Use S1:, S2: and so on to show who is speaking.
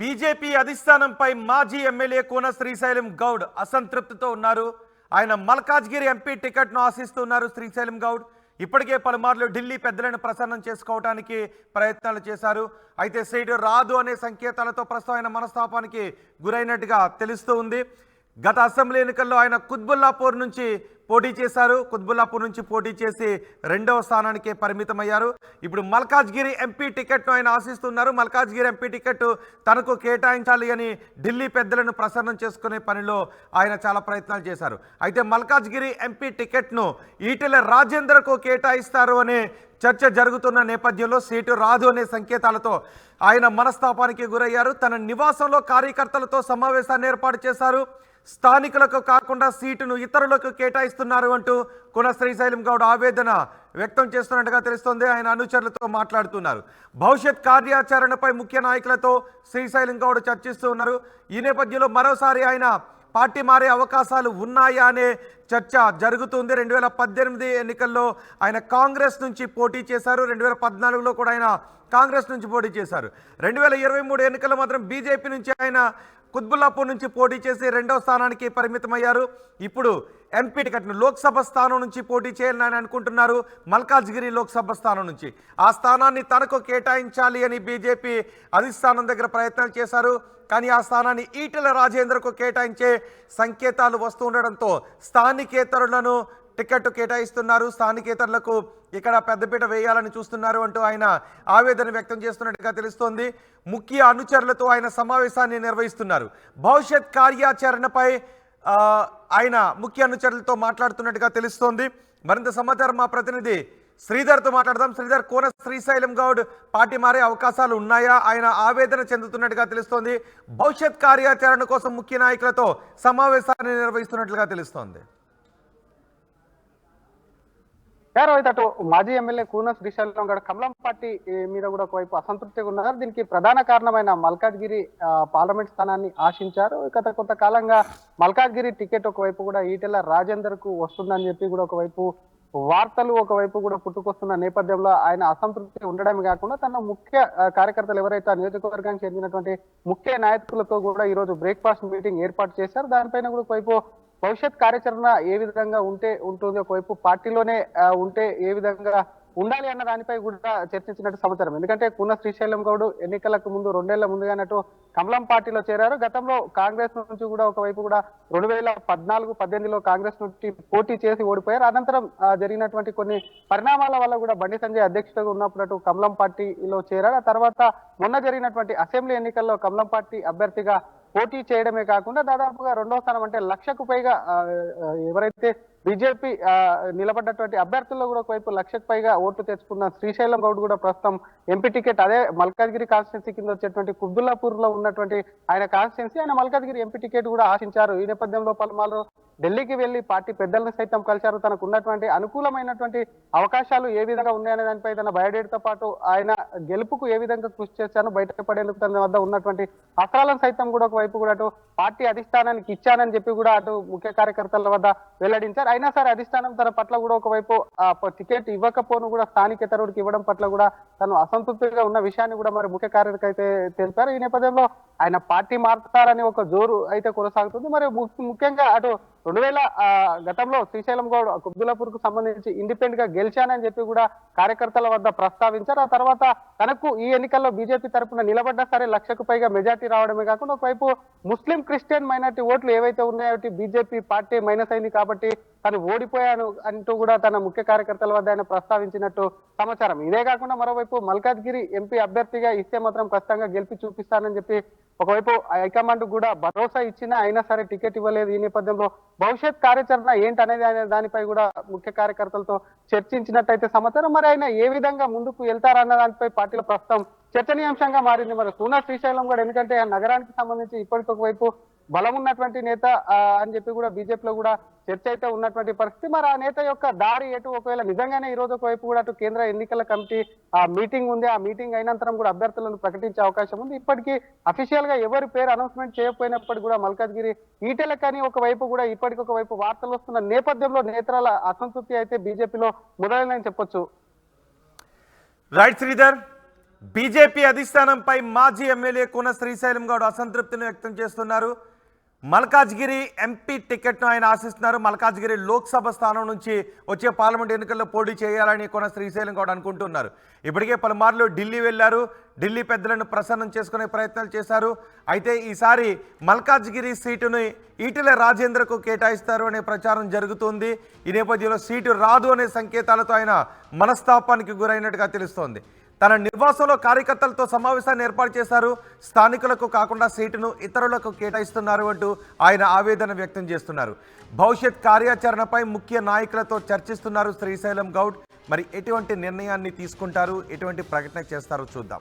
S1: BJP అధిష్టానంపై మాజీ MLA Koona Srisailam Goud అసంతృప్తితో ఉన్నారు. ఆయన మల్కాజ్గిరి ఎంపీ టికెట్ను ఆశిస్తున్నారు. శ్రీశైలం గౌడ్ ఇప్పటికే పలుమార్లు ఢిల్లీ పెద్దలను ప్రసన్నం చేసుకోవడానికి ప్రయత్నాలు చేశారు. అయితే సీటు రాదు అనే సంకేతాలతో ప్రస్తుతం ఆయన మనస్తాపానికి గురైనట్టుగా తెలుస్తూ ఉంది. గత అసెంబ్లీ ఎన్నికల్లో ఆయన కుత్బుల్లాపూర్ నుంచి పోటీ చేశారు. కుత్బుల్లాపూర్ నుంచి పోటీ చేసి 2వ స్థానానికి పరిమితమయ్యారు. ఇప్పుడు మల్కాజ్గిరి ఎంపీ టికెట్ను ఆయన ఆశిస్తున్నారు. మల్కాజ్గిరి ఎంపీ టికెట్ తనకు కేటాయించాలి అని ఢిల్లీ పెద్దలను ప్రసన్నం చేసుకునే పనిలో ఆయన చాలా ప్రయత్నాలు చేశారు. అయితే మల్కాజ్గిరి ఎంపీ టికెట్ను ఈటెల రాజేందర్కు కేటాయిస్తారు అనే చర్చ జరుగుతున్న నేపథ్యంలో సీటు రాదు అనే సంకేతాలతో ఆయన మనస్తాపానికి గురయ్యారు. తన నివాసంలో కార్యకర్తలతో సమావేశాన్ని ఏర్పాటు చేశారు. స్థానికులకు కాకుండా సీటును ఇతరులకు కేటాయిస్తున్నారు అంటూ కూన శ్రీశైలం గౌడ్ ఆవేదన వ్యక్తం చేస్తున్నట్టుగా తెలుస్తోంది. ఆయన అనుచరులతో మాట్లాడుతున్నారు. భవిష్యత్ కార్యాచరణపై ముఖ్య నాయకులతో శ్రీశైలం గౌడ్ చర్చిస్తూ ఉన్నారు. ఈ నేపథ్యంలో మరోసారి ఆయన పార్టీ మారే అవకాశాలు ఉన్నాయా అనే చర్చ జరుగుతుంది. 2018 ఎన్నికల్లో ఆయన కాంగ్రెస్ నుంచి పోటీ చేశారు. 2014లో కూడా ఆయన కాంగ్రెస్ నుంచి పోటీ చేశారు. 2023 ఎన్నికల్లో మాత్రం బీజేపీ నుంచి ఆయన కుత్బుల్లాపూర్ నుంచి పోటీ చేసి 2వ స్థానానికి పరిమితమయ్యారు. ఇప్పుడు ఎంపీ టికెట్ను లోక్సభ స్థానం నుంచి పోటీ చేయాలని ఆయన అనుకుంటున్నారు. మల్కాజ్గిరి లోక్సభ స్థానం నుంచి ఆ స్థానాన్ని తనకు కేటాయించాలి అని బీజేపీ అధిష్టానం దగ్గర ప్రయత్నాలు చేశారు. కానీ ఆ స్థానాన్ని ఈటెల రాజేందర్కు కేటాయించే సంకేతాలు వస్తూ ఉండడంతో స్థానికేతరులను టికెట్ కేటాయిస్తున్నారు. స్థానికేతరులకు ఇక్కడ పెద్దపీట వేయాలని చూస్తున్నారు అంటూ ఆయన ఆవేదన వ్యక్తం చేస్తున్నట్టుగా తెలుస్తోంది. ముఖ్య అనుచరులతో ఆయన సమావేశాన్ని నిర్వహిస్తున్నారు. భవిష్యత్ కార్యాచరణపై ఆయన ముఖ్య అనుచరులతో మాట్లాడుతున్నట్టుగా తెలుస్తోంది. మరింత సమాచారం మా ప్రతినిధి శ్రీధర్తో మాట్లాడదాం. శ్రీధర్, కూన శ్రీశైలం గౌడ్ పార్టీ మారే అవకాశాలు ఉన్నాయా? ఆయన ఆవేదన చెందుతున్నట్టుగా తెలుస్తోంది. భవిష్యత్ కార్యాచరణ కోసం ముఖ్య నాయకులతో సమావేశాన్ని నిర్వహిస్తున్నట్లుగా తెలుస్తోంది.
S2: అటు మాజీ ఎమ్మెల్యే కూన శ్రీశైలం గౌడ్ కమలం పార్టీ మీద కూడా ఒకవైపు అసంతృప్తిగా ఉన్నారు. దీనికి ప్రధాన కారణమైన మల్కాజ్గిరి పార్లమెంట్ స్థానాన్ని ఆశించారు. గత కొంతకాలంగా మల్కాజ్గిరి టికెట్ ఒకవైపు కూడా ఈటెల రాజేందర్ కు వస్తుందని చెప్పి కూడా ఒకవైపు వార్తలు ఒకవైపు కూడా పుట్టుకొస్తున్న నేపథ్యంలో ఆయన అసంతృప్తి ఉండడమే కాకుండా తన ముఖ్య కార్యకర్తలు ఎవరైతే ఆ నియోజకవర్గానికి చెందినటువంటి ముఖ్య నాయకులతో కూడా ఈ రోజు బ్రేక్ఫాస్ట్ మీటింగ్ ఏర్పాటు చేశారు. దానిపైన కూడా ఒకవైపు భవిష్యత్ కార్యాచరణ ఏ విధంగా ఉంటుంది, ఒకవైపు పార్టీలోనే ఉంటే ఏ విధంగా ఉండాలి అన్న దానిపై కూడా చర్చించినట్టు సమాచారం. ఎందుకంటే కూన శ్రీశైలం గౌడ్ ఎన్నికలకు ముందు 2 ఏళ్ల ముందుగానట్టు కమలం పార్టీలో చేరారు. గతంలో కాంగ్రెస్ నుంచి కూడా ఒకవైపు కూడా 2014-18లో కాంగ్రెస్ నుంచి పోటీ చేసి ఓడిపోయారు. అనంతరం జరిగినటువంటి కొన్ని పరిణామాల వల్ల కూడా బండి సంజయ్ అధ్యక్షుడిగా ఉన్నప్పుడు కమలం పార్టీలో చేరారు. ఆ తర్వాత మొన్న జరిగినటువంటి అసెంబ్లీ ఎన్నికల్లో కమలం పార్టీ అభ్యర్థిగా పోటీ చేయడమే కాకుండా దాదాపుగా 2వ స్థానం అంటే 1,00,000కు పైగా ఎవరైతే బీజేపీ నిలబడ్డటువంటి అభ్యర్థుల్లో కూడా ఒకవైపు 1,00,000కు పైగా ఓట్లు తెచ్చుకున్న శ్రీశైలం గౌడ్ కూడా ప్రస్తుతం ఎంపీ టికెట్ అదే మల్కాజ్గిరి కాన్స్టిట్యున్సీ కింద వచ్చేటువంటి కుబ్దుల్లాపూర్ లో ఉన్నటువంటి ఆయన కాన్స్టిట్యున్సీ ఆయన మల్కాజ్గిరి ఎంపీ టికెట్ కూడా ఆశించారు. ఈ నేపథ్యంలో పలుమార్లు ఢిల్లీకి వెళ్లి పార్టీ పెద్దలను సైతం కలిశారు. తనకు ఉన్నటువంటి అనుకూలమైనటువంటి అవకాశాలు ఏ విధంగా ఉన్నాయనే దానిపై తన బయోడేటాతో పాటు ఆయన గెలుపుకు ఏ విధంగా కృషి చేశాను, బయటపడేందుకు తన వద్ద ఉన్నటువంటి అస్త్రాలను సైతం కూడా ఒకవైపు కూడా అటు పార్టీ అధిష్టానానికి ఇచ్చానని చెప్పి కూడా అటు ముఖ్య కార్యకర్తల వద్ద వెల్లడించారు. అయినా సరే అధిష్టానం తన పట్ల కూడా ఒకవైపు టికెట్ ఇవ్వకపోను కూడా స్థానికేతరుడికి ఇవ్వడం పట్ల కూడా తను అసంతృప్తిగా ఉన్న విషయాన్ని కూడా మరి ముఖ్య కార్యకర్త అయితే తెలిపారు. ఈ నేపథ్యంలో ఆయన పార్టీ మారుతారని ఒక జోరు అయితే కొనసాగుతుంది. మరి ముఖ్యంగా అటు 2000 గతంలో శ్రీశైలం గౌడ్ కుబ్దుల్లాపూర్ కు సంబంధించి ఇండిపెండెంట్ గా గెలిచానని చెప్పి కూడా కార్యకర్తల వద్ద ప్రస్తావించారు. ఆ తర్వాత తనకు ఈ ఎన్నికల్లో బీజేపీ తరఫున నిలబడ్డా సరే 1,00,000కు పైగా మెజార్టీ రావడమే కాకుండా ఒకవైపు ముస్లిం క్రిస్టియన్ మైనార్టీ ఓట్లు ఏవైతే ఉన్నాయో బీజేపీ పార్టీ మైనస్ అయింది కాబట్టి తను ఓడిపోయాను అంటూ కూడా తన ముఖ్య కార్యకర్తల వద్ద ఆయన ప్రస్తావించినట్టు సమాచారం. ఇదే కాకుండా మరోవైపు మల్కాజ్గిరి ఎంపీ అభ్యర్థిగా ఇస్తే మాత్రం ఖచ్చితంగా గెలిపి చూపిస్తానని చెప్పి ఒకవైపు హైకమాండ్ కూడా భరోసా ఇచ్చినా అయినా సరే టికెట్ ఇవ్వలేదు. ఈ నేపథ్యంలో భవిష్యత్ కార్యాచరణ ఏంటనేది ఆయన దానిపై కూడా ముఖ్య కార్యకర్తలతో చర్చించినట్టయితే సమాచారం. మరి ఆయన ఏ విధంగా ముందుకు వెళ్తారన్న దానిపై పార్టీలో ప్రస్తుతం చర్చనీయాంశంగా మారింది. మరి కూన శ్రీశైలం కూడా ఎందుకంటే ఆ నగరానికి సంబంధించి ఇప్పటికి ఒకవైపు బలం ఉన్నటువంటి నేత అని చెప్పి కూడా బీజేపీలో కూడా చర్చ అయితే ఉన్నటువంటి పరిస్థితి. మరి ఆ నేత యొక్క దారి ఎటు ఒకవేళ నిజంగానే ఈ రోజు ఒకవైపు కూడా అటు కేంద్ర ఎన్నికల కమిటీ మీటింగ్ ఉంది. ఆ మీటింగ్ అయినంతరం కూడా అభ్యర్థులను ప్రకటించే అవకాశం ఉంది. ఇప్పటికీ అఫీషియల్ గా ఎవరి పేరు అనౌన్స్మెంట్ చేయకపోయినప్పటికీ కూడా మల్కాజ్గిరి ఈటెల కానీ ఒకవైపు కూడా ఇప్పటికి ఒకవైపు వార్తలు వస్తున్న నేపథ్యంలో నేతల అసంతృప్తి అయితే బీజేపీలో మొదలైందని చెప్పొచ్చు.
S1: రైట్ శ్రీధర్. బీజేపీ అధిష్టానంపై మాజీ ఎమ్మెల్యే కూన శ్రీశైలం గౌడ్ అసంతృప్తిని వ్యక్తం చేస్తున్నారు. మల్కాజ్గిరి ఎంపీ టికెట్ను ఆయన ఆశిస్తున్నారు. మల్కాజ్గిరి లోక్సభ స్థానం నుంచి వచ్చే పార్లమెంట్ ఎన్నికల్లో పోటీ చేయాలని కూన శ్రీశైలం గౌడ్ అనుకుంటున్నారు. ఇప్పటికే పలుమార్లు ఢిల్లీ వెళ్లారు. ఢిల్లీ పెద్దలను ప్రసన్నం చేసుకునే ప్రయత్నాలు చేశారు. అయితే ఈసారి మల్కాజ్గిరి సీటుని ఈటెల రాజేంద్రకు కేటాయిస్తారు అనే ప్రచారం జరుగుతుంది. ఈ నేపథ్యంలో సీటు రాదు అనే సంకేతాలతో ఆయన మనస్తాపానికి గురైనట్టుగా తెలుస్తోంది. తన నివాసంలో కార్యకర్తలతో సమావేశాన్ని ఏర్పాటు చేశారు. స్థానికులకు కాకుండా సీటును ఇతరులకు కేటాయిస్తున్నారు అంటూ ఆయన ఆవేదన వ్యక్తం చేస్తున్నారు. భవిష్యత్ కార్యాచరణపై ముఖ్య నాయకులతో చర్చిస్తున్నారు శ్రీశైలం గౌడ్. మరి ఎటువంటి నిర్ణయాన్ని తీసుకుంటారు, ఎటువంటి ప్రకటన చేస్తారో చూద్దాం.